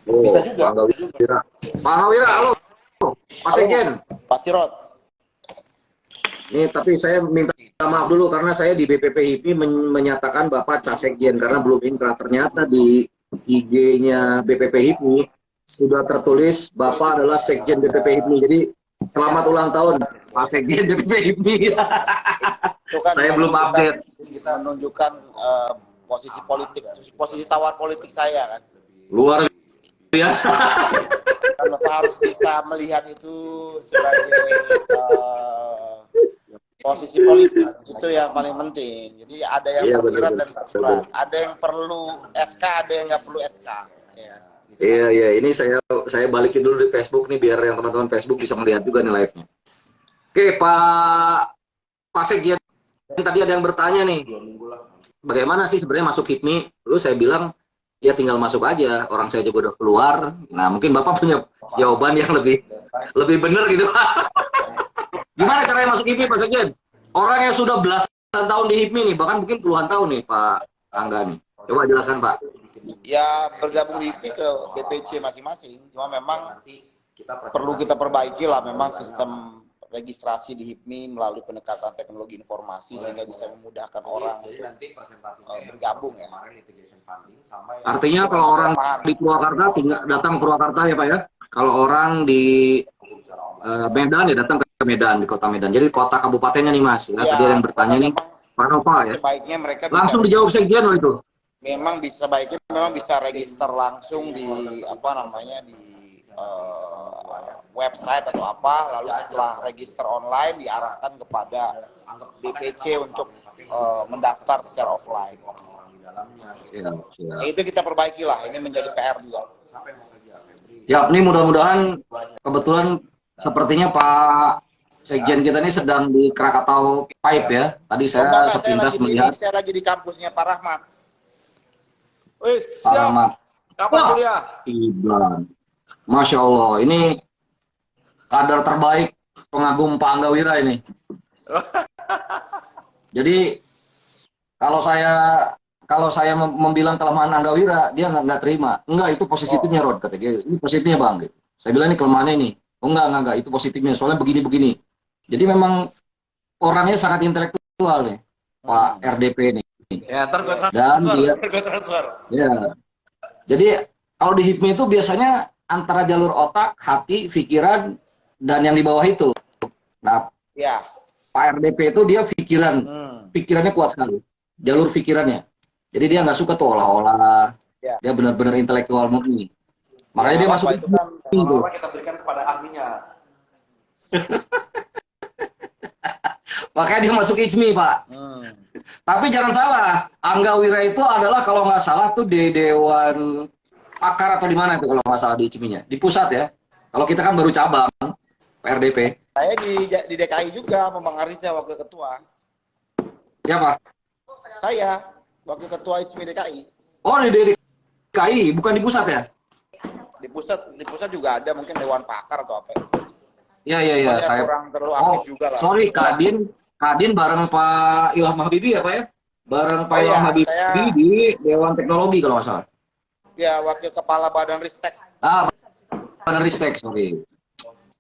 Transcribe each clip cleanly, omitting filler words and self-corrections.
Oh, Bisa juga. Pak Wira. Pak Wira, halo. Pak Sekjen. Pak Sirot. Nih, tapi saya minta maaf dulu karena saya di BPP HIPMI menyatakan Bapak Casekjen karena belum inkrah. Ternyata di IG-nya BPP HIPMI sudah tertulis Bapak adalah Sekjen BPP HIPMI. Jadi selamat ulang tahun Pak Sekjen BPP HIPMI. Itu kan Saya belum update. menunjukkan posisi politik, posisi tawar politik saya kan. Luar biasa. Dan Bapak harus bisa melihat itu sebagai posisi politik, itu yang paling penting. Jadi ada yang tersirat dan tersurat, ada yang perlu SK, ada yang nggak perlu SK. Ya. Iya, ini saya balikin dulu di Facebook nih biar yang teman-teman Facebook bisa melihat juga nih live-nya. Oke, Pak Sekjen, tadi ada yang bertanya nih, bagaimana sih sebenarnya masuk HIPMI? Lalu saya bilang, ya tinggal masuk aja, orang saya juga udah keluar. Nah, mungkin Bapak punya jawaban yang lebih benar gitu. Gimana caranya masuk HIPMI, Pak Sekjen? Orang yang sudah belasan tahun di HIPMI nih, bahkan mungkin puluhan tahun nih, Pak Angga nih. Coba jelaskan, Pak. Ya, bergabung di HIPMI ke BPC masing-masing. Cuma memang perlu kita perbaiki lah memang sistem registrasi di HIPMI melalui pendekatan teknologi informasi sehingga bisa memudahkan orang bergabung ya. Artinya kalau orang di Purwakarta tinggal datang ke Purwakarta ya Pak ya. Kalau orang di Medan ya datang ke Medan, di kota Medan. Jadi kota kabupatennya nih Mas. Ya, tadi ada yang bertanya nih Pak Nova ya. Sebaiknya mereka langsung dijawab Sekjen loh itu. Memang bisa baiknya memang bisa register langsung di apa namanya di website atau apa, lalu setelah register online diarahkan kepada BPC untuk mendaftar secara offline. Itu kita perbaiki lah, ini menjadi PR juga. Ya, ini mudah-mudahan kebetulan sepertinya Pak Sekjen kita ini sedang di Krakatau Pipe ya. Tadi saya sepintas melihat. Saya lagi di kampusnya Pak Rahmat. Wih, Pak Rahmat. Kapan kuliah? Iblan. Masya Allah, ini kader terbaik pengagum Pak Angga Wira ini. Jadi kalau saya membilang kelemahan Angga Wira, dia nggak terima. Enggak, itu positifnya Rod, kata dia. Ini positifnya Bang. Gitu. Saya bilang ini kelemahannya ini. Oh enggak, itu positifnya. Soalnya begini. Jadi memang orangnya sangat intelektual nih, Pak RDP ini. Ya, dan dia transfer. Ya. Jadi kalau di HIPMI itu biasanya antara jalur otak, hati, pikiran, dan yang di bawah itu. Nah, ya. Pak RDP itu dia pikirannya kuat sekali. Jalur pikirannya. Jadi dia nggak suka tuh olah-olah. Ya. Dia benar-benar intelektual murni. Makanya dia masuk itu kan olah kita berikan kepada ahlinya. Makanya dia masuk HIPMI, Pak. Tapi jangan salah, Angga Wira itu adalah kalau nggak salah tuh di Dewan Pakar atau di mana itu kalau nggak salah di HIPMI-nya, di pusat ya. Kalau kita kan baru cabang, PRDP. Saya di DKI juga, Bang Arisnya wakil ketua. Siapa? Saya, wakil ketua HIPMI DKI. Oh, di DKI, bukan di pusat ya? Di pusat juga ada mungkin Dewan Pakar atau apa. Iya. Saya kurang terlalu aktif juga lah. Sorry, Kadin bareng Pak Ilham Habibie ya Pak ya? Bareng Pak Ilham Habibie di Dewan Teknologi kalau nggak salah. Ya, wakil kepala Badan Ristek. Badan Ristek, sorry.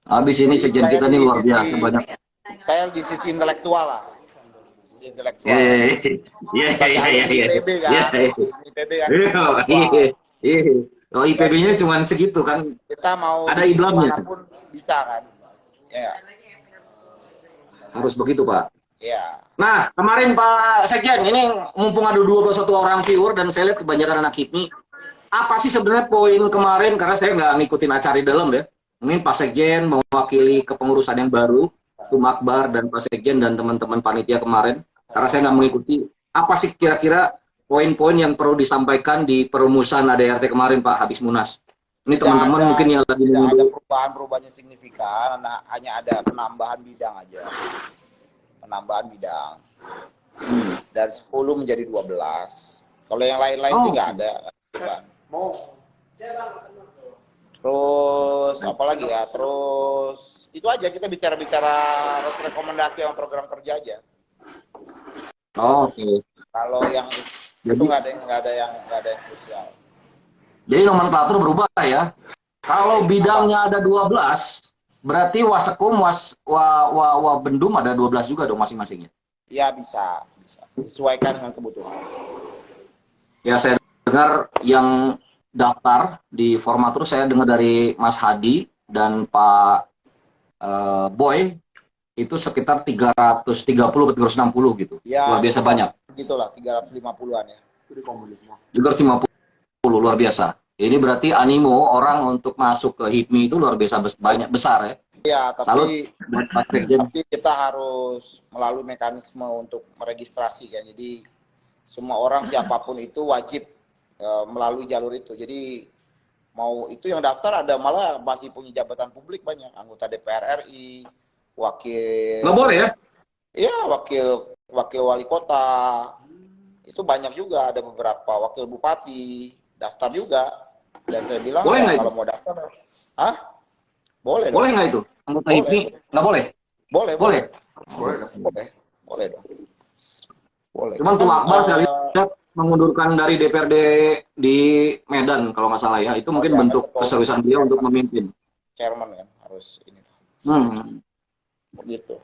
Habis ini Sekjen kita nih luar biasa banyak. Saya di sisi intelektual lah. Sisi intelektual. Iya. IPB kan. IPB kan. Iya. Oh, IPB-nya cuma segitu kan. Kita mau ada iblamnya. Pun bisa kan. Ya. Harus begitu, Pak. Ya. Nah, kemarin Pak Sekjen, ini mumpung ada 21 orang viewer dan saya lihat kebanyakan anak HIPMI. Apa sih sebenarnya poin kemarin, karena saya nggak ngikutin acara di dalam ya. Mungkin Pak Sekjen mewakili kepengurusan yang baru, Tum Akbar dan Pak Sekjen dan teman-teman panitia kemarin. Karena saya nggak mengikuti, apa sih kira-kira poin-poin yang perlu disampaikan di perumusan ADRT kemarin Pak habis Munas? Ini teman-teman mungkin yang lagi tidak ada perubahan yang signifikan, hanya ada penambahan bidang aja. Penambahan bidang. Dari 10 menjadi 12. Kalau yang lain-lain sih nggak ada. Terus apa lagi ya? Terus itu aja, kita bicara-bicara rekomendasi yang program kerja aja. Oke. Kalau yang itu nggak ada yang krusial. Jadi nomenklatur berubah ya. Kalau bidangnya ada 12, berarti Wasekum, Wabendum ada 12 juga dong masing-masingnya. Ya bisa disesuaikan dengan kebutuhan. Ya saya dengar yang daftar di Formatur, saya dengar dari Mas Hadi dan Pak Boy itu sekitar 330-360 gitu. Ya, Luar biasa banyak. Gitulah 350-an ya. 350 luar biasa. Ini berarti animo orang untuk masuk ke HIPMI itu luar biasa banyak besar ya. Ya, Salut buat Pak Sekjen. tapi kita harus melalui mekanisme untuk meregistrasi kan. Jadi semua orang siapapun itu wajib melalui jalur itu. Jadi mau itu yang daftar ada malah masih punya jabatan publik banyak, anggota DPR RI, wakil. Nggak boleh ya? Iya, wakil wali kota. Itu banyak juga, ada beberapa wakil bupati daftar juga. Dan saya bilang boleh ya, nggak kalau itu? mau daftar, hah? Boleh dong. Boleh nggak itu? Anggota HIPMI nggak boleh? Boleh. Boleh. Boleh dong. Boleh. Cuman Kan, tuh Akbar saya lihat mengundurkan dari DPRD di Medan kalau nggak salah ya. Itu mungkin jangan bentuk ketua keseriusan dia untuk memimpin. chairman kan harus ini. Begitu.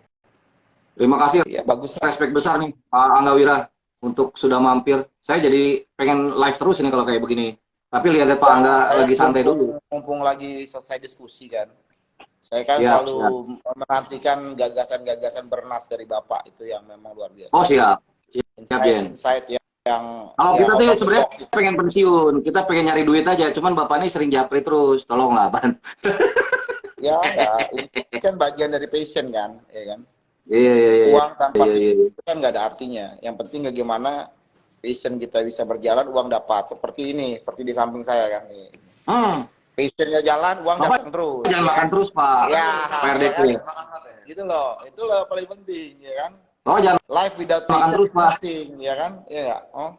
Terima kasih, Iya, bagus. respect besar nih Pak Angga Wira untuk sudah mampir. Saya jadi pengen live terus ini kalau kayak begini. Tapi lihat Pak Angga lagi santai dulu. Mumpung lagi selesai diskusi kan. Saya kan Siap, selalu menantikan gagasan-gagasan bernas dari Bapak itu yang memang luar biasa. Oh siap, Jen. Insight yang Kalau ya, kita out sih of the sebenarnya box. pengen pensiun, kita pengen nyari duit aja. Cuman Bapak ini sering japri terus, tolonglah Ban. Ya, ini kan bagian dari passion kan, ya kan. Iya. Uang tanpa Iya. itu kan nggak ada artinya. Yang penting bagaimana passion kita bisa berjalan, uang dapat. Seperti ini, seperti di samping saya kan. Passionnya jalan, uang Bapak datang terus. jangan ya makan kan? terus Pak. Ya, Pak RDP. ya kan? Gitu loh, itu loh paling penting, ya kan. Oh jangan Life without makan passion terus is Pak. nothing, ya kan? Iya nggak? Oh.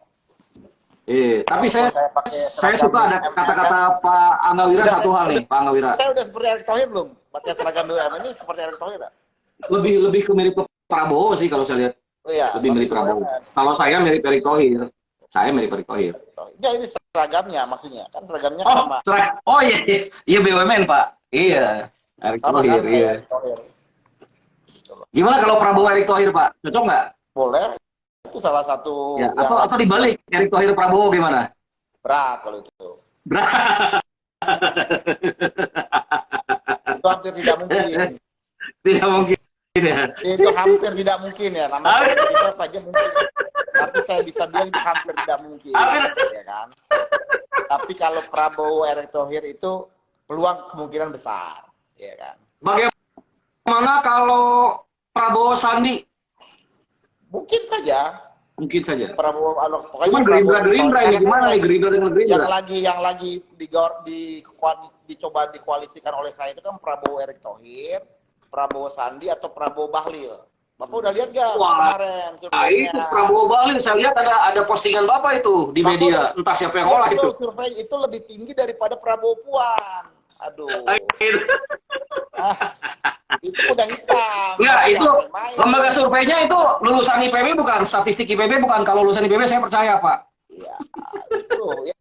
Iya. Tapi Kalau saya suka ada kata-kata Pak Angga Wira satu hal nih, Pak Angga Wira. Saya udah seperti Erick Thohir belum? Pakai seragam BUMN ini seperti Erick Thohir nggak? Lebih ke mirip ke Prabowo sih kalau saya lihat. Oh iya. Lebih mirip Prabowo. Kalau saya mirip Erick Thohir. Saya mirip Erick Thohir. Ya ini seragamnya maksudnya. Kan seragamnya Oh, sama. oh iya, iya BUMN Pak. Iya. Erick Sama Thohir, kan? iya. Erick Thohir. Gimana kalau Prabowo Erick Thohir Pak? Cocok nggak? Boleh. Itu salah satu Ya, yang atau dibalik Erick Thohir Prabowo gimana? berat kalau itu. Berat. Itu hampir tidak mungkin. Tidak mungkin ya. Itu hampir tidak mungkin ya. Namanya kita aja mungkin. Tapi saya bisa bilang itu hampir tidak mungkin. Ya kan? Tapi kalau Prabowo Erick Thohir itu peluang kemungkinan besar. Ya kan? Bagaimana kalau Prabowo Sandi? Mungkin saja. Mungkin saja. Prabowo, pokoknya Gerindra ini gimana nih Gerindra dengan Gerindra? Yang lagi dicoba dikoalisikan oleh saya itu kan Prabowo Erick Thohir, Prabowo Sandi atau Prabowo Bahlil. Bapak udah lihat gak kemarin surveinya? Itu Prabowo Bahlil, saya lihat ada postingan Bapak itu di media. Entah siapa yang olah itu. Survei itu lebih tinggi daripada Prabowo Puan. Aduh. Itu udah hitam. Enggak, itu lembaga surveinya itu lulusan IPB bukan, statistik IPB bukan. Kalau lulusan IPB saya percaya, Pak. Ya, itu. Ya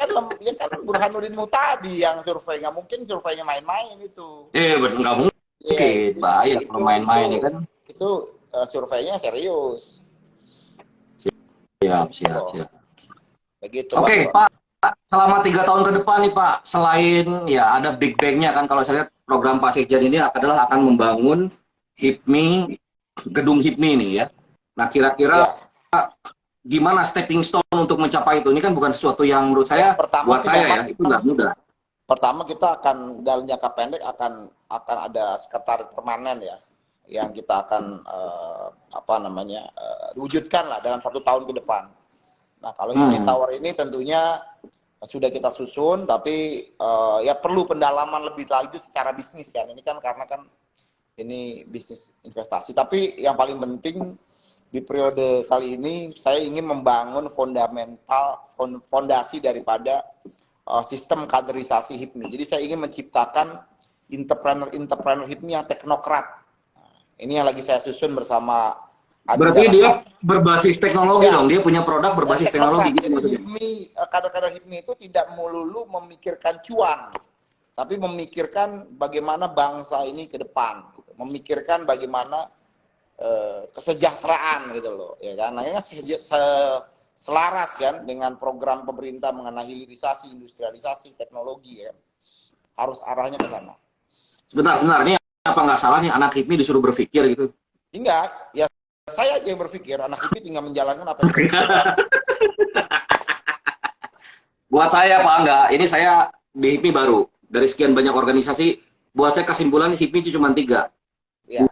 kan Burhanuddin Muhtadi yang survei. Nggak mungkin surveinya main-main itu. Betul, nggak mungkin. Bahaya kalau main-main ya kan. Itu surveinya serius. Siap. Begitu. Oke, Pak. Selama 3 tahun ke depan nih Pak, selain ya ada Big Bang-nya kan, kalau saya lihat program Pak Sekjen ini adalah akan membangun HIPMI, gedung HIPMI ini ya. Nah kira-kira gimana stepping stone untuk mencapai itu? Ini kan bukan sesuatu yang menurut saya, buat saya ya, itu nggak mudah. Pertama kita akan dalam jangka pendek akan ada sekretaris permanen ya, yang kita akan wujudkan lah dalam 1 tahun ke depan. Nah kalau HIPMI Tower ini tentunya sudah kita susun, tapi ya perlu pendalaman lebih lanjut secara bisnis kan. Ini kan karena kan ini bisnis investasi. Tapi yang paling penting di periode kali ini saya ingin membangun fondasi daripada sistem kaderisasi HIPMI. Jadi saya ingin menciptakan entrepreneur HIPMI yang teknokrat. Ini yang lagi saya susun bersama Berarti jalan dia tengah. berbasis teknologi Ya. dong. Dia punya produk berbasis teknologi gitu Jadi maksudnya. HIPMI, kader-kader HIPMI itu tidak melulu memikirkan cuan, tapi memikirkan bagaimana bangsa ini ke depan, gitu. Memikirkan bagaimana kesejahteraan gitu loh, ya kan. Nah, ini kan selaras kan dengan program pemerintah mengenai hilirisasi, industrialisasi, teknologi ya. Harus arahnya ke sana. Sebentar, ini apa nggak salah nih anak HIPMI disuruh berpikir gitu? Enggak, ya saya aja yang berpikir, anak HIPMI tinggal menjalankan apa yang saya pikirkan. Buat saya Pak enggak, ini saya di HIPMI baru. Dari sekian banyak organisasi, buat saya kesimpulan HIPMI itu cuma 3. Ya.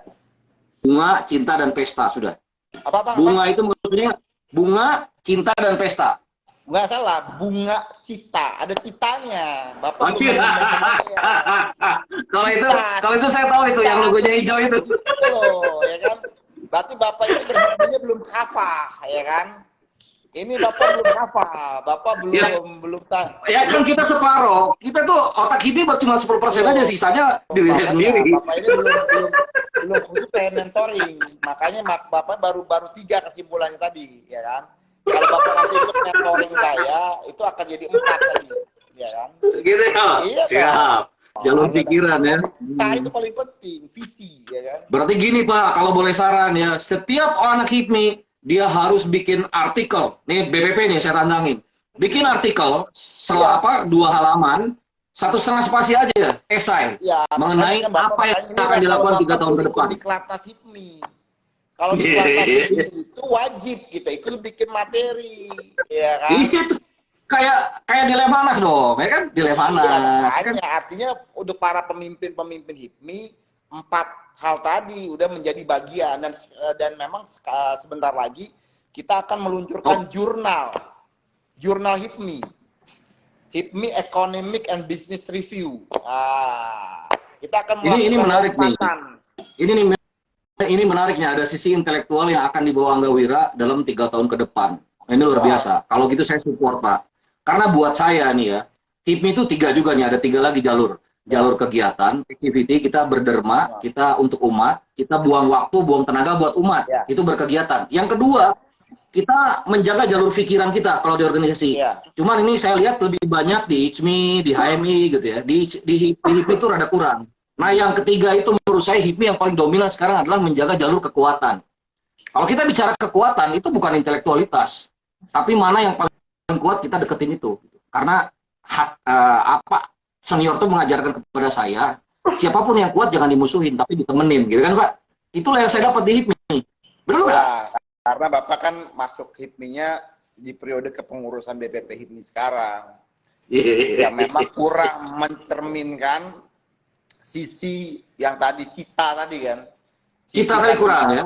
Bunga, cinta, dan pesta, sudah. Apa? Bunga itu maksudnya bunga, cinta, dan pesta. Enggak salah, bunga cita, ada citanya. Bapak Oh, belum ngomong sama saya. kalau itu saya tahu itu yang logonya hijau itu. Itu loh, ya kan? Berarti Bapak ini berhentinya belum hafal, ya kan? Ini Bapak belum hafal, Bapak belum Ya. belum Ya kan kita separoh. Kita tuh otak HIPMI baru cuma 10% aja, sisanya diri saya sendiri. Bapak ini belum khusus saya mentoring, makanya Bapak baru 3 kesimpulannya tadi, ya kan? Kalau Bapak nanti ikut mentoring saya, itu akan jadi 4 lagi, ya kan? Gitu ya. Iya, Siap. Jalur pikiran ya. Nah, itu paling penting, visi, ya kan? Berarti gini Pak, kalau boleh saran ya, setiap anak HIPMI dia harus bikin artikel. Nih BPP nih saya tantangin. Bikin artikel apa 2 halaman, 1,5 spasi aja, esai Ya, mengenai makanya kan Bapak, apa yang makanya akan ini dilakukan kalau 3 tahun ke Bapak depan. di Klatas HIPMI. Kalau di Klatas HIPMI itu wajib kita ikut bikin materi, ya kan? Itu kayak di Levanas dong, ya kan? Di Levanas. Iya, Kan? makanya artinya untuk para pemimpin-pemimpin HIPMI 4 hal tadi udah menjadi bagian dan memang sebentar lagi kita akan meluncurkan jurnal HIPMI Economic and Business Review. Kita akan melakukan Ini menarik nih. lompatan. Ini menariknya, ada sisi intelektual yang akan dibawa Angga Wira dalam 3 tahun ke depan. Ini luar biasa. Kalau gitu saya support Pak. Karena buat saya nih ya, HIPMI itu 3 juga nih, ada 3 lagi jalur. Jalur kegiatan, activity, kita berderma, kita untuk umat, kita buang waktu, buang tenaga buat umat. Itu berkegiatan. Yang kedua, kita menjaga jalur pikiran kita kalau di organisasi. Cuman ini saya lihat lebih banyak di ICMI, di HMI gitu ya. Di HIPMI itu rada kurang. Nah yang ketiga itu menurut saya HIPMI yang paling dominan sekarang adalah menjaga jalur kekuatan. Kalau kita bicara kekuatan itu bukan intelektualitas, tapi mana yang paling kuat kita deketin itu. Karena senior tuh mengajarkan kepada saya, siapapun yang kuat jangan dimusuhin, tapi ditemenin, gitu kan Pak? Itulah yang saya dapat di HIPMI. Benar nggak? Karena Bapak kan masuk HIPMI-nya di periode kepengurusan BPP HIPMI sekarang. Ya memang kurang mencerminkan sisi yang tadi cita tadi kan. Cita tadi kurang ya?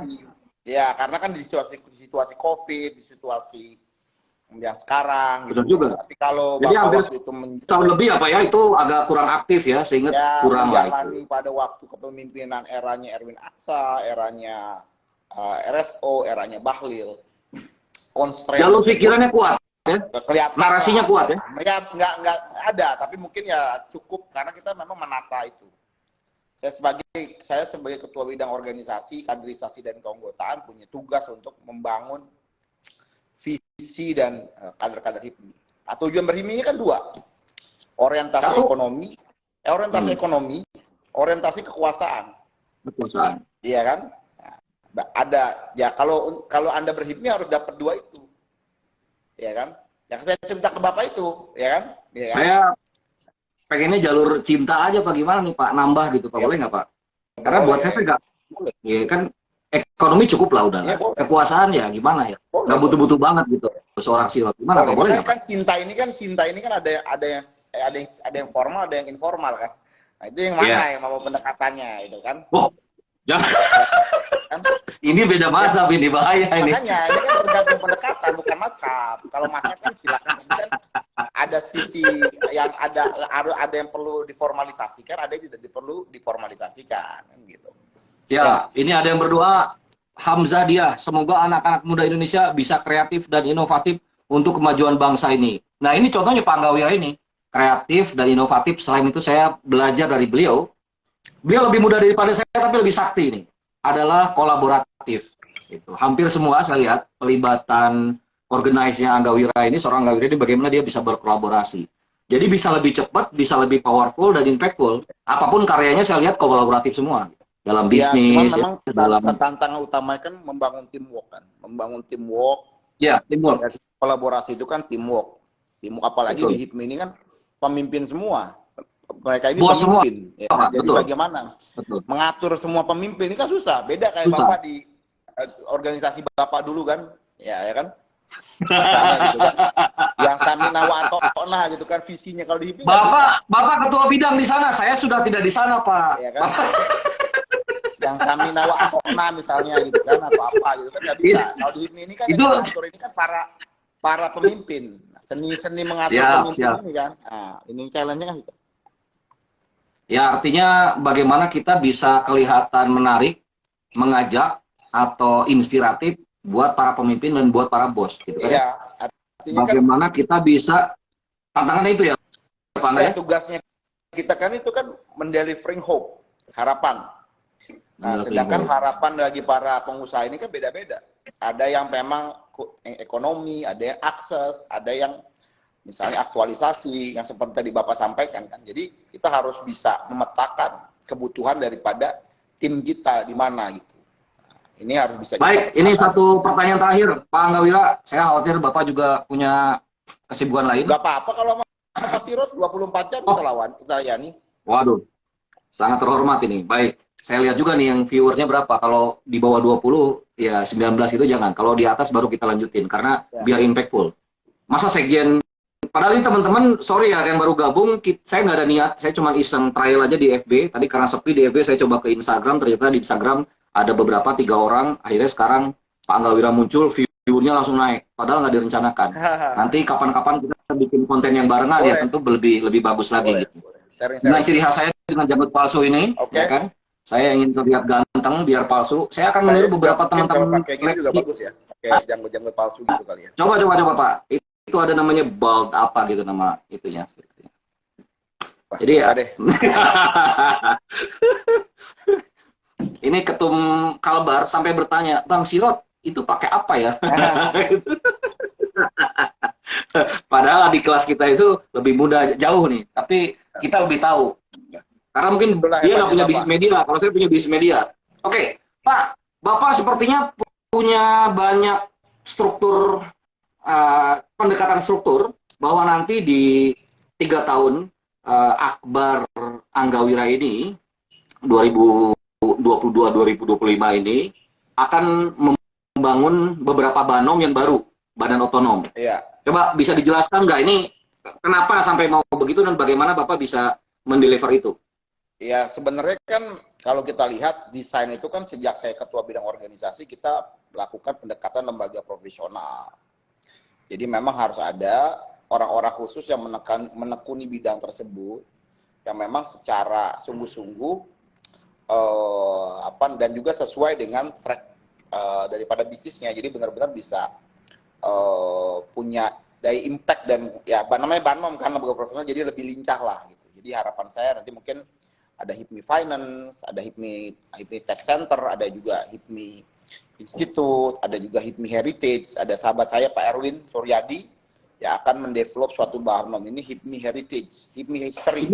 Ya, karena kan di situasi COVID, di situasi yang sekarang. Betul juga. Tapi kalau jadi Bapak hampir waktu itu tahun lebih apa ya, itu agak kurang aktif ya, sehingga kurang menjalani pada waktu kepemimpinan eranya Erwin Aksa, eranya RSO, eranya Bahlil. Jalur pikirannya kuat ya? Kelihatan narasinya kuat ya? Ya nggak ada, tapi mungkin ya cukup karena kita memang menata itu. Saya sebagai ketua bidang organisasi, kaderisasi dan keanggotaan punya tugas untuk membangun visi dan kader-kader HIPMI. Nah, tujuan berHIPMI ini kan 2. Orientasi ekonomi, orientasi kekuasaan. Kekuasaan. Iya kan? Nah, ada ya kalau Anda berHIPMI harus dapat 2 itu. Ya kan? Yang saya cerita ke Bapak itu, ya kan? Ya kan? Saya pengennya jalur cinta aja Pak, gimana nih Pak, nambah gitu Pak, boleh nggak Pak? Karena buat saya nggak, ya kan ekonomi cukup lah udah, kekuasaan ya gimana ya, nggak butuh-butuh banget gitu seorang silot, gimana Pak, boleh nggak? Kan cinta ini kan ada yang formal, ada yang informal kan. Nah itu yang mana yang mau pendekatannya itu kan? Jangan. Kan? Ini beda mazhab, ini bahaya ini. Makanya ini kan tergantung pendekatan, bukan mazhab. Kalau mazhab kan silakan, kan ada sisi yang ada yang perlu diformalisasikan, ada yang tidak perlu diformalisasikan, kan gitu. Ya, ini ada yang berdoa, Hamzah dia, semoga anak-anak muda Indonesia bisa kreatif dan inovatif untuk kemajuan bangsa ini. Nah ini contohnya Pak Angga Wira ini, kreatif dan inovatif. Selain itu saya belajar dari beliau. Beliau lebih muda daripada saya, tapi lebih sakti nih. Adalah kolaboratif. Itu hampir semua saya lihat pelibatan organize-nya Angga Wira ini, seorang Angga Wira ini bagaimana dia bisa berkolaborasi. Jadi bisa lebih cepat, bisa lebih powerful dan impactful. Apapun karyanya saya lihat kolaboratif semua. Dalam Ya, cuman bisnis, ya, memang dalam tantangan utama kan membangun teamwork kan. Membangun teamwork, ya teamwork. dari kolaborasi itu kan teamwork. Teamwork apalagi di Betul. HIPMI ini kan pemimpin semua. Mereka ini Bos semua, pemimpin. Ya. Pak. Jadi Betul. bagaimana Betul. mengatur semua pemimpin ini kan susah. Beda kayak Susah. Bapak di organisasi Bapak dulu kan. Ya kan. Rasanya gitu kan. Yang samina wa atona gitu kan visinya, kalau di HIPMI nggak bisa. Bapak ketua bidang di sana, saya sudah tidak di sana, Pak. Ya kan. Yang samina wa atona misalnya gitu kan, atau apa gitu kan nggak bisa. Kalau di HIPMI ini kan yang mengatur ini kan para pemimpin, seni mengatur pemimpin ini kan. Nah, ini challenge-nya kan gitu. Ya, artinya bagaimana kita bisa kelihatan menarik, mengajak, atau inspiratif buat para pemimpin dan buat para bos, gitu kan? Iya, artinya Bagaimana kita bisa, tantangannya itu ya, Pak Angga, ya, ya? tugasnya kita kan itu kan mendelivering hope, harapan. Nah, sedangkan harapan bagi para pengusaha ini kan beda-beda. Ada yang memang ekonomi, ada yang akses, ada yang misalnya aktualisasi, yang seperti tadi Bapak sampaikan kan. Jadi kita harus bisa memetakan kebutuhan daripada tim kita di mana gitu. Ini harus bisa. Baik, ini satu pertanyaan terakhir, Pak Angga Wira. Saya khawatir Bapak juga punya kesibukan lain. Gak apa-apa kalau Pak Sirot 24 jam kita layani. Waduh, sangat terhormat ini. Baik, saya lihat juga nih yang viewernya berapa. Kalau di bawah 20, ya 19 itu jangan. Kalau di atas baru kita lanjutin, karena biar impactful. Masa sekjen, padahal ini teman-teman, sorry ya yang baru gabung, saya nggak ada niat, saya cuma iseng trial aja di FB. Tadi karena sepi di FB, saya coba ke Instagram, ternyata di Instagram ada beberapa 3 orang, akhirnya sekarang Pak Angga Wira muncul, view-nya langsung naik, padahal nggak direncanakan. Nanti kapan-kapan kita bikin konten yang barengan, ya tentu lebih bagus lagi gitu. Dengan ciri khas saya dengan janggut palsu ini, ya kan? Saya ingin terlihat ganteng biar palsu. Saya akan meniru beberapa teman-teman. Pakai gini juga bagus ya, pakai janggut-janggut palsu gitu kali ya. Coba Pak. Itu ada namanya bald apa gitu nama itunya. Jadi ya. Ini ketum Kalbar sampai bertanya, Bang Sirot itu pakai apa ya? Padahal di kelas kita itu lebih mudah jauh nih, tapi kita lebih tahu. Karena mungkin dia nggak punya bisnis media, kalau saya punya bisnis media. Oke, Pak, Bapak sepertinya punya banyak struktur, pendekatan struktur, bahwa nanti di 3 tahun Akbar Angga Wira ini, 2022-2025 ini, akan membangun beberapa banom yang baru, badan otonom. Iya. Coba bisa dijelaskan nggak ini, kenapa sampai mau begitu dan bagaimana Bapak bisa mendeliver itu? Ya, sebenarnya kan kalau kita lihat desain itu kan sejak saya ketua bidang organisasi, kita melakukan pendekatan lembaga profesional. Jadi memang harus ada orang-orang khusus yang menekuni bidang tersebut, yang memang secara sungguh-sungguh dan juga sesuai dengan track daripada bisnisnya. Jadi benar-benar bisa punya daya impact dan ya namanya banom kan lembaga profesional, jadi lebih lincah lah gitu. Jadi harapan saya nanti mungkin ada HIPMI Finance, ada HIPMI Tech Center, ada juga HIPMI Institute, ada juga HIPMI Heritage, ada sahabat saya Pak Erwin Suryadi yang akan mendevelop suatu banom ini HIPMI Heritage, HIPMI History.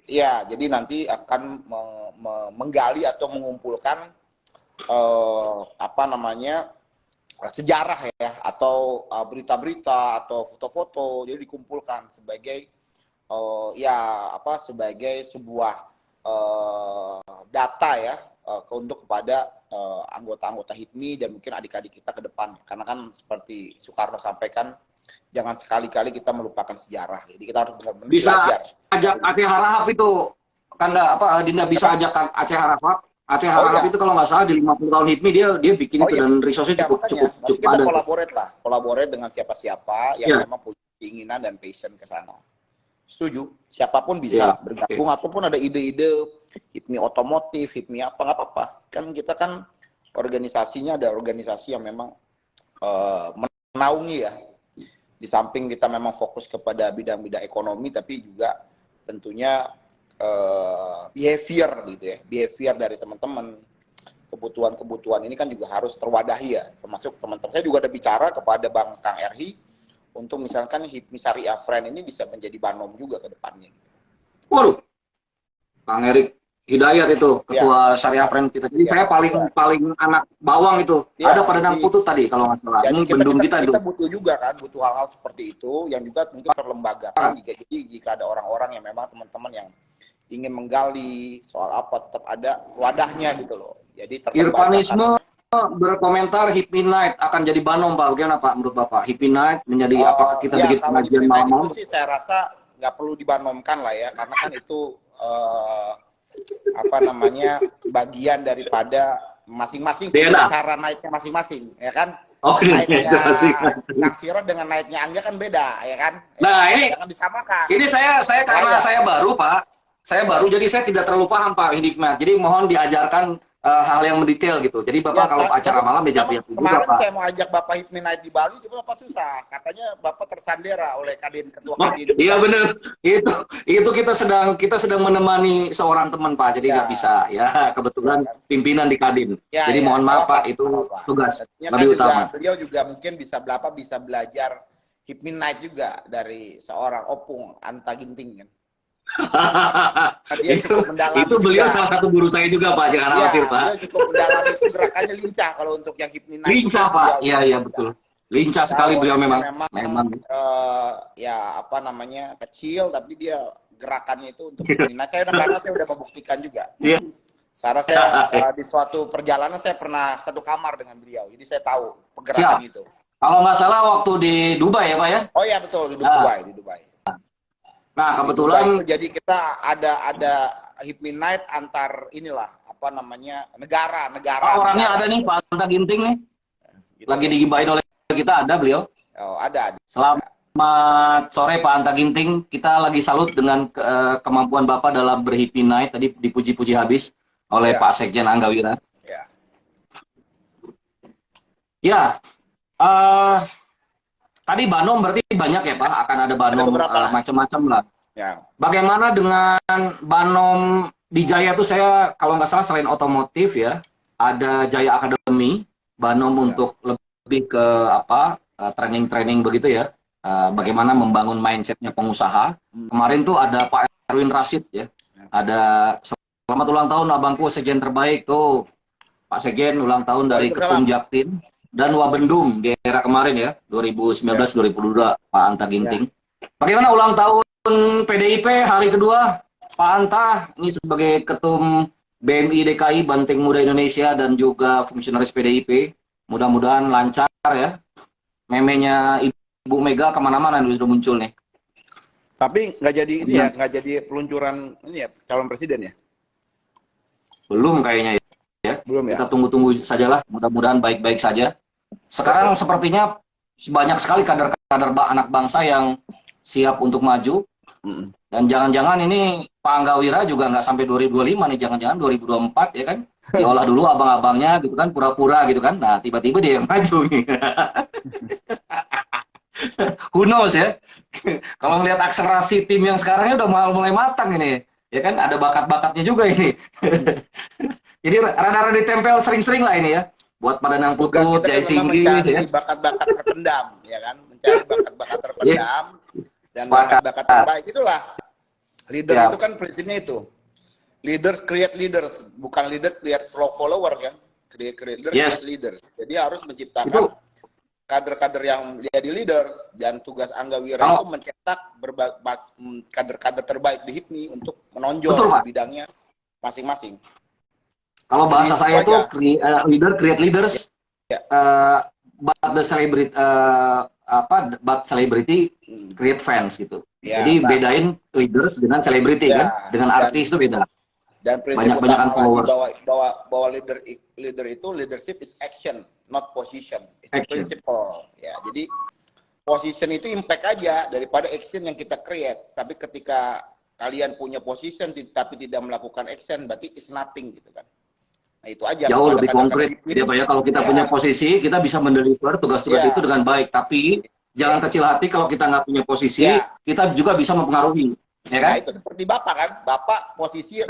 Ya, jadi nanti akan menggali atau mengumpulkan sejarah ya, atau berita-berita atau foto-foto, jadi dikumpulkan sebagai sebagai sebuah data ya untuk kepada anggota-anggota HIPMI dan mungkin adik-adik kita ke depan. Karena kan seperti Soekarno sampaikan, jangan sekali-kali kita melupakan sejarah. Jadi kita harus benar-benar belajar. Bisa ajak Aceh Harahap itu, kan Dinda bisa ajak Aceh Harahap. Aceh Harahap itu kalau nggak salah di 50 tahun HIPMI dia bikin itu dan resource-nya cukup kita ada. Kolaborate dengan siapa-siapa yang memang punya keinginan dan passion ke sana. Setuju, siapapun bisa bergabung, ataupun ada ide-ide HIPMI otomotif, HIPMI apa, nggak apa-apa. Kan kita kan organisasinya ada organisasi yang memang menaungi ya. Di samping kita memang fokus kepada bidang-bidang ekonomi, tapi juga tentunya behavior gitu ya, behavior dari teman-teman, kebutuhan-kebutuhan ini kan juga harus terwadahi ya, termasuk teman-teman saya juga ada bicara kepada Bang Kang Erhi untuk misalkan HIPMI Syariah Friend ini bisa menjadi banom juga ke depannya. Waduh, Kang Erik Hidayat itu ketua Syariah Friend kita. Jadi saya paling anak bawang itu. Ada pada Dang Putut tadi kalau nggak salah. Ini bendung kita itu. Kita butuh juga kan, butuh hal-hal seperti itu yang juga mungkin terlembagakan. Jadi jika ada orang-orang yang memang teman-teman yang ingin menggali soal apa, tetap ada wadahnya gitu loh. Jadi Irfanisme berkomentar HIPMI Night akan jadi banom, Pak. Bagaimana Pak menurut Bapak? HIPMI Night menjadi apakah kita bikin pengajian malam? Itu sih saya rasa nggak perlu dibanomkan lah ya, karena kan itu apa namanya bagian daripada masing-masing punya cara naiknya masing-masing, ya kan? Oh, naiknya Kang Sirot dengan naiknya Angga kan beda, ya kan? Nah, ini jangan disamakan. Ini saya karena saya baru, Pak. Saya baru, jadi saya tidak terlalu paham, Pak Hidayat. Jadi mohon diajarkan hal yang mendetail gitu. Jadi Bapak kalau acara malam ya juga, kemarin Pak. saya mau ajak Bapak HIPMI Night di Bali, cuma Bapak susah. Katanya Bapak tersandera oleh ketua Kadin. Iya benar. Itu kita sedang menemani seorang teman, Pak. Jadi nggak bisa ya, kebetulan pimpinan di Kadin. Jadi mohon maaf Pak, itu tugas lebih utama. Beliau juga mungkin bisa belajar HIPMI Night juga dari seorang Opung Anta Ginting kan. Itu beliau salah satu guru saya juga Pak, jangan khawatir Pak. Dia cukup mendalami itu, gerakannya lincah kalau untuk yang HIPMI Night. Lincah Pak, iya betul. Lincah sekali beliau memang. Ya apa namanya kecil, tapi dia gerakannya itu untuk HIPMI Night. Karena saya udah membuktikan juga. Iya. Karena saya di suatu perjalanan saya pernah satu kamar dengan beliau, jadi saya tahu pergerakan itu. Kalau nggak salah waktu di Dubai ya Pak ya? Oh iya betul, di Dubai. Nah kebetulan jadi kita ada HIPMI Night antar inilah apa namanya negara. Orangnya ada nih Pak Anta Ginting nih, gitu. Lagi digibahin oleh kita, ada beliau. Oh ada. Selamat sore Pak Anta Ginting, kita lagi salut dengan kemampuan Bapak dalam berHIPMI Night, tadi dipuji-puji habis oleh Pak Sekjen Anggawira. Tadi banom berarti banyak ya Pak, akan ada banom macam-macam lah. Ya. Bagaimana dengan banom di Jaya itu, saya kalau nggak salah selain otomotif ya, ada Jaya Academy, banom untuk lebih ke training begitu ya. Bagaimana membangun mindsetnya pengusaha. Kemarin tuh ada Pak Erwin Rashid ya, ada selamat ulang tahun abangku Sekjen terbaik tuh, Pak Sekjen ulang tahun dari Ketum Jaktim dan Wabendum di era kemarin ya, 2019-2022 Pak Anta Ginting. Bagaimana ulang tahun PDIP hari kedua Pak Anta, ini sebagai Ketum BMI DKI Banteng Muda Indonesia dan juga fungsionaris PDIP, mudah-mudahan lancar ya. Memenya Ibu Mega kemana-mana sudah muncul nih. Tapi nggak jadi ini ya, nggak jadi peluncuran ini ya calon presiden ya? Belum kayaknya ya. Belum ya. Kita tunggu-tunggu sajalah, mudah-mudahan baik-baik saja. Sekarang sepertinya banyak sekali kader-kader anak bangsa yang siap untuk maju. Dan jangan-jangan ini Pak Anggawira juga nggak sampai 2025 nih, jangan-jangan 2024 ya kan? Diolah dulu abang-abangnya gitu kan, pura-pura gitu kan. Nah, tiba-tiba dia yang maju nih. Who knows ya? Kalau melihat akselerasi tim yang sekarangnya udah mulai matang ini. Ya kan, ada bakat-bakatnya juga ini. Jadi rada-rada ditempel sering-sering lah ini ya. Buat pada Nang Putut, Jai Singgi. Mencari bakat-bakat terpendam, ya kan? Mencari bakat-bakat terpendam. Dan bakat-bakat terbaik itulah. Leader itu kan prinsipnya itu. Leader create leaders. Bukan leader create follower kan. Create leader, create leaders. Jadi harus menciptakan kader-kader yang jadi leaders. Dan tugas Anggawira itu mencetak kader-kader terbaik di HIPMI untuk menonjol di bidangnya masing-masing. Kalau bahasa saya itu leader create leaders, but the celebrity celebrity create fans gitu. Jadi bedain leaders dengan selebriti kan, dengan artis itu beda. Dan prinsip utama bahwa leader itu leadership is action, not position. It's a principle. Ya, jadi position itu impact aja daripada action yang kita create. Tapi ketika kalian punya position tapi tidak melakukan action, berarti it's nothing gitu kan. Nah itu aja. Jauh lebih konkret ya Pak ya, kalau kita punya posisi, kita bisa mendeliver tugas-tugas itu dengan baik. Tapi jangan kecil hati kalau kita nggak punya posisi, kita juga bisa mempengaruhi. Ya kan? Nah itu seperti Bapak kan, Bapak posisi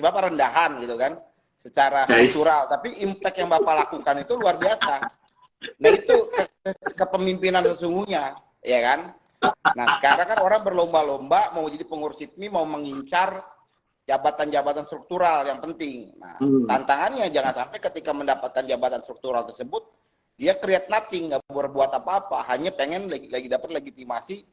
Bapak rendahan gitu kan. secara Guys. struktural, tapi impact yang Bapak lakukan itu luar biasa. Nah itu kepemimpinan sesungguhnya, ya kan? Nah sekarang kan orang berlomba-lomba mau jadi pengurus HIPMI, mau mengincar jabatan-jabatan struktural yang penting. Nah tantangannya jangan sampai ketika mendapatkan jabatan struktural tersebut, dia create nothing, nggak berbuat apa-apa, hanya pengen lagi dapat legitimasi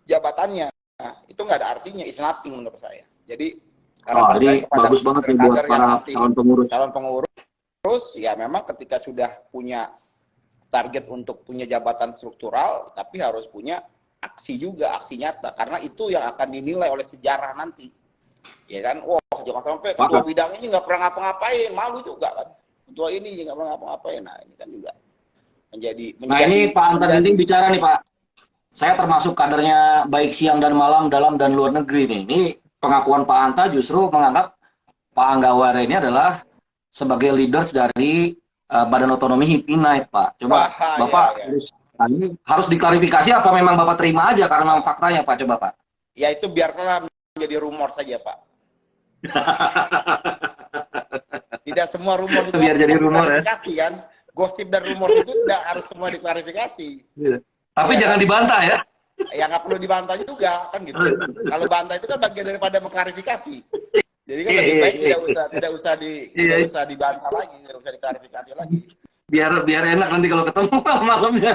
jabatannya. Nah, itu nggak ada artinya, is nothing menurut saya. Jadi Ini bagus banget nih buat para calon pengurus. Calon pengurus, ya memang ketika sudah punya target untuk punya jabatan struktural, tapi harus punya aksi juga, aksi nyata, karena itu yang akan dinilai oleh sejarah nanti, ya kan? Wah, jangan sampai ketua bidang ini nggak pernah ngapa-ngapain, malu juga kan? Ketua ini nggak pernah ngapa-ngapain, nah ini kan juga menjadi. Nah ini Pak Anton Ginting bicara nih Pak, saya termasuk kadernya baik siang dan malam, dalam dan luar negeri nih. Ini pengakuan Pak Anta justru menganggap Pak Anggawara ini adalah sebagai leaders dari Badan Otonomi HIPMI Night, Pak. Coba Bapak harus diklarifikasi apa memang Bapak terima aja karena memang faktanya, Pak. Coba Pak. Ya itu biarkanlah menjadi rumor saja, Pak. Tidak semua rumor itu biar jadi rumor ya. Kan? Gosip dan rumor itu tidak harus semua diklarifikasi. Tapi ya, jangan dibantah ya. Ya nggak perlu dibantah juga kan gitu. Kalau bantah itu kan bagian daripada mengklarifikasi. Jadi kan lebih baik tidak usah dibantah lagi, tidak usah diklarifikasi lagi. Biar enak nanti kalau ketemu malamnya.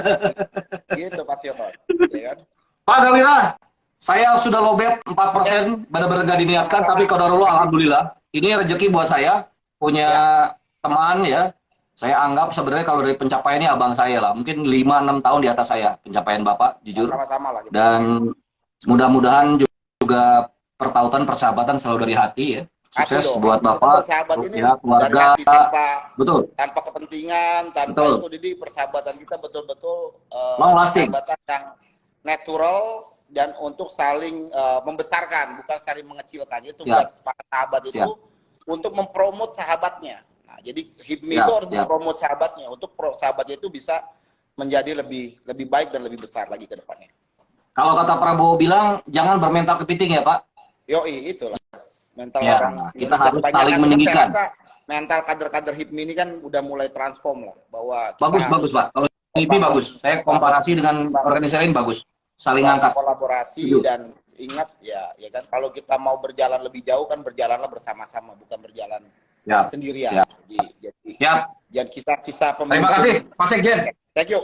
Gitu Pak Siono. Ya kan? Pak Dawira, saya sudah lobet 4%, benar-benar nggak diniatkan, tapi qadarullah alhamdulillah. Ini rezeki buat saya, punya teman ya. Saya anggap sebenarnya kalau dari pencapaiannya abang saya lah. Mungkin 5-6 tahun di atas saya pencapaian Bapak, jujur. Sama-sama lah. Gitu. Dan mudah-mudahan juga pertautan persahabatan selalu dari hati ya. Sukses buat Bapak, ya, keluarga. Betul. Tanpa kepentingan, tanpa itu, jadi persahabatan kita betul-betul persahabatan yang natural dan untuk saling membesarkan, bukan saling mengecilkan. Itu tugas para sahabat itu untuk mempromot sahabatnya. Nah, jadi HIPMI itu harus mempromot sahabatnya untuk sahabatnya itu bisa menjadi lebih baik dan lebih besar lagi ke depannya. Kalau kata Prabowo bilang jangan bermental kepiting ya Pak. Yoi, itulah mental ya, orang. Kita harus saling meninggikan. Mental kader-kader HIPMI ini kan udah mulai transform lah, bahwa bagus Pak. Kalau HIPMI bagus. Saya komparasi dengan organisasi lain bagus. Saling angkat. Kolaborasi dan ingat ya kan kalau kita mau berjalan lebih jauh kan berjalanlah bersama-sama, bukan berjalan sendirian. Jadi jangan kisah-kisah pemimpin. Terima kasih Pak Sekjen. Thank you.